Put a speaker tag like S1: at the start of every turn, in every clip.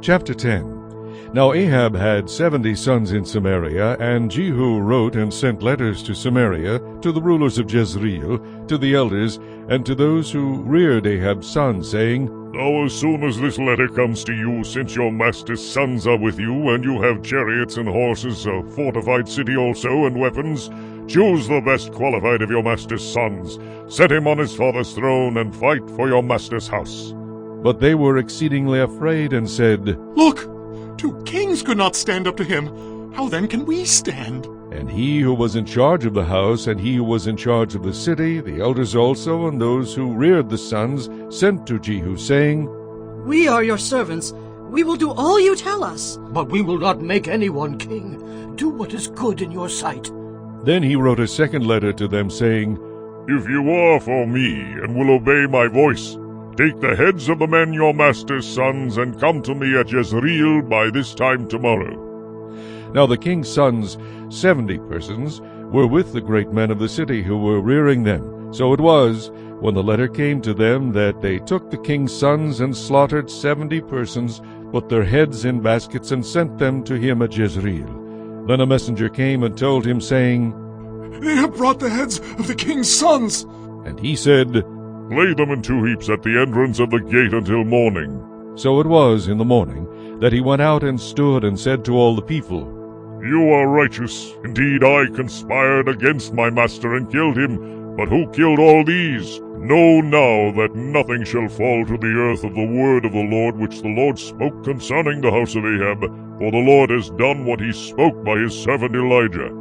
S1: Chapter 10. Now Ahab had 70 sons in Samaria, and Jehu wrote and sent letters to Samaria, to the rulers of Jezreel, to the elders, and to those who reared Ahab's sons, saying,
S2: Now as soon as this letter comes to you, since your master's sons are with you, and you have chariots and horses, a fortified city also, and weapons, choose the best qualified of your master's sons, set him on his father's throne, and fight for your master's house.
S1: But they were exceedingly afraid, and said,
S3: Look, 2 kings could not stand up to him. How then can we stand?
S1: And he who was in charge of the house, and he who was in charge of the city, the elders also, and those who reared the sons, sent to Jehu, saying,
S4: We are your servants. We will do all you tell us.
S5: But we will not make anyone king. Do what is good in your sight.
S1: Then he wrote a second letter to them, saying,
S2: If you are for me, and will obey my voice, take the heads of the men your master's sons, and come to me at Jezreel by this time tomorrow.
S1: Now the king's sons, 70 persons, were with the great men of the city who were rearing them. So it was, when the letter came to them, that they took the king's sons and slaughtered 70 persons, put their heads in baskets, and sent them to him at Jezreel. Then a messenger came and told him, saying,
S3: They have brought the heads of the king's sons.
S1: And he said,
S2: Lay them in 2 heaps at the entrance of the gate until morning.
S1: So it was in the morning that he went out and stood and said to all the people,
S2: You are righteous. Indeed, I conspired against my master and killed him. But who killed all these? Know now that nothing shall fall to the earth of the word of the Lord which the Lord spoke concerning the house of Ahab, for the Lord has done what he spoke by his servant Elijah.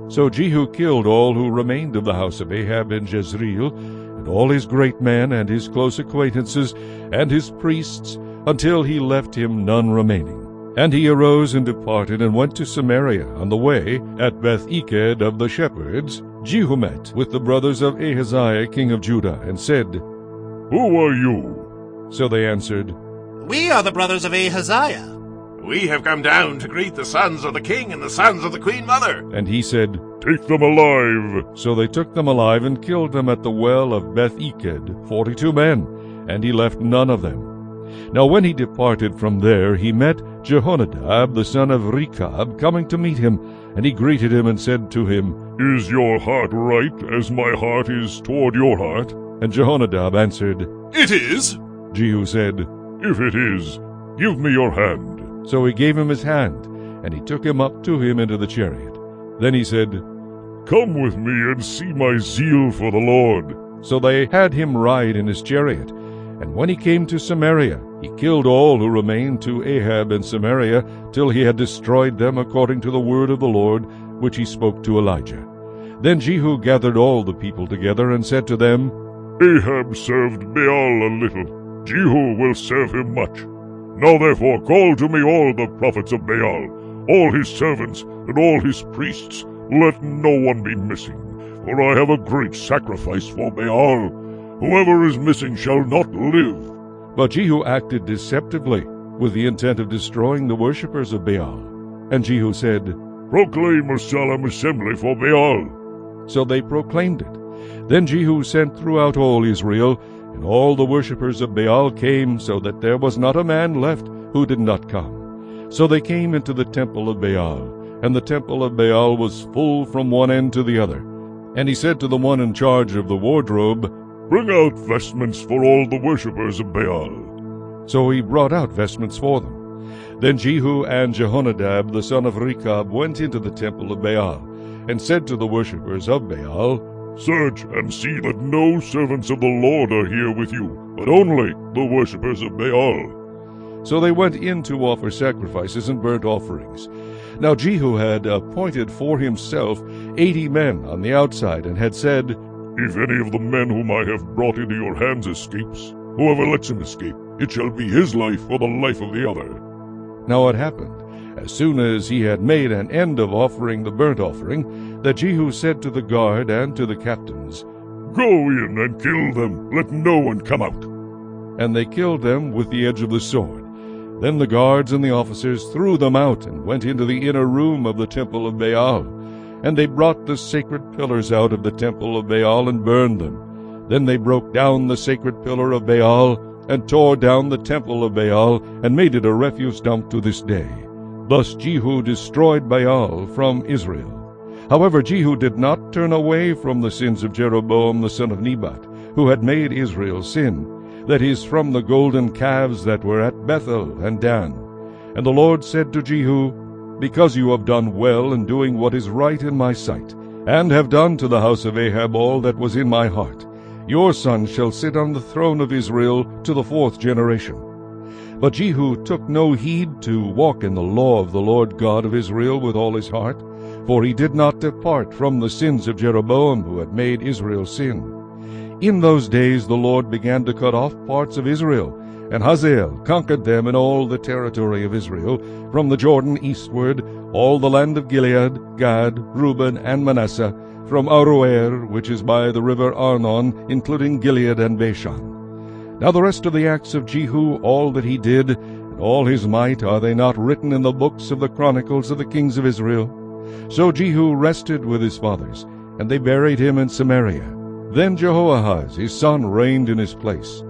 S1: So Jehu killed all who remained of the house of Ahab in Jezreel, and all his great men, and his close acquaintances, and his priests, until he left him none remaining. And he arose and departed, and went to Samaria. On the way, at Beth-eked of the shepherds, Jehu met with the brothers of Ahaziah king of Judah, and said,
S2: Who are you?
S1: So they answered,
S6: We are the brothers of Ahaziah.
S7: We have come down to greet the sons of the king and the sons of the queen mother.
S1: And he said,
S2: Take them alive.
S1: So they took them alive, and killed them at the well of Beth-eked, 42 men, and he left none of them. Now when he departed from there, he met Jehonadab the son of Rechab coming to meet him, and he greeted him and said to him,
S2: Is your heart right, as my heart is toward your heart?
S1: And Jehonadab answered,
S3: It is.
S1: Jehu said,
S2: If it is, give me your hand.
S1: So he gave him his hand, and he took him up to him into the chariot. Then he said,
S2: Come with me and see my zeal for the Lord.
S1: So they had him ride in his chariot. And when he came to Samaria, he killed all who remained to Ahab in Samaria, till he had destroyed them according to the word of the Lord, which he spoke to Elijah. Then Jehu gathered all the people together, and said to them,
S2: Ahab served Baal a little. Jehu will serve him much. Now therefore call to me all the prophets of Baal, all his servants, and all his priests. Let no one be missing, for I have a great sacrifice for Baal. Whoever is missing shall not live.
S1: But Jehu acted deceptively, with the intent of destroying the worshippers of Baal. And Jehu said,
S2: Proclaim a solemn assembly for Baal.
S1: So they proclaimed it. Then Jehu sent throughout all Israel, and all the worshippers of Baal came, so that there was not a man left who did not come. So they came into the temple of Baal, and the temple of Baal was full from one end to the other. And he said to the one in charge of the wardrobe,
S2: Bring out vestments for all the worshippers of Baal.
S1: So he brought out vestments for them. Then Jehu and Jehonadab the son of Rechab went into the temple of Baal, and said to the worshippers of Baal,
S2: Search and see that no servants of the Lord are here with you, but only the worshippers of Baal.
S1: So they went in to offer sacrifices and burnt offerings. Now Jehu had appointed for himself 80 men on the outside, and had said,
S2: If any of the men whom I have brought into your hands escapes, whoever lets him escape, it shall be his life or the life of the other.
S1: Now it happened, as soon as he had made an end of offering the burnt offering, that Jehu said to the guard and to the captains,
S2: Go in and kill them, let no one come out.
S1: And they killed them with the edge of the sword. Then the guards and the officers threw them out, and went into the inner room of the temple of Baal. And they brought the sacred pillars out of the temple of Baal and burned them. Then they broke down the sacred pillar of Baal and tore down the temple of Baal, and made it a refuse dump to this day. Thus Jehu destroyed Baal from Israel. However, Jehu did not turn away from the sins of Jeroboam the son of Nebat, who had made Israel sin, that is, from the golden calves that were at Bethel and Dan. And the Lord said to Jehu, Because you have done well in doing what is right in my sight, and have done to the house of Ahab all that was in my heart, your son shall sit on the throne of Israel to the 4th generation. But Jehu took no heed to walk in the law of the Lord God of Israel with all his heart, for he did not depart from the sins of Jeroboam, who had made Israel sin. In those days the Lord began to cut off parts of Israel, and Hazael conquered them in all the territory of Israel, from the Jordan eastward, all the land of Gilead, Gad, Reuben, and Manasseh, from Aroer, which is by the river Arnon, including Gilead and Bashan. Now the rest of the acts of Jehu, all that he did, and all his might, are they not written in the books of the chronicles of the kings of Israel? So Jehu rested with his fathers, and they buried him in Samaria. Then Jehoahaz his son reigned in his place.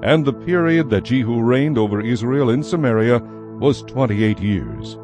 S1: And the period that Jehu reigned over Israel in Samaria was 28 years.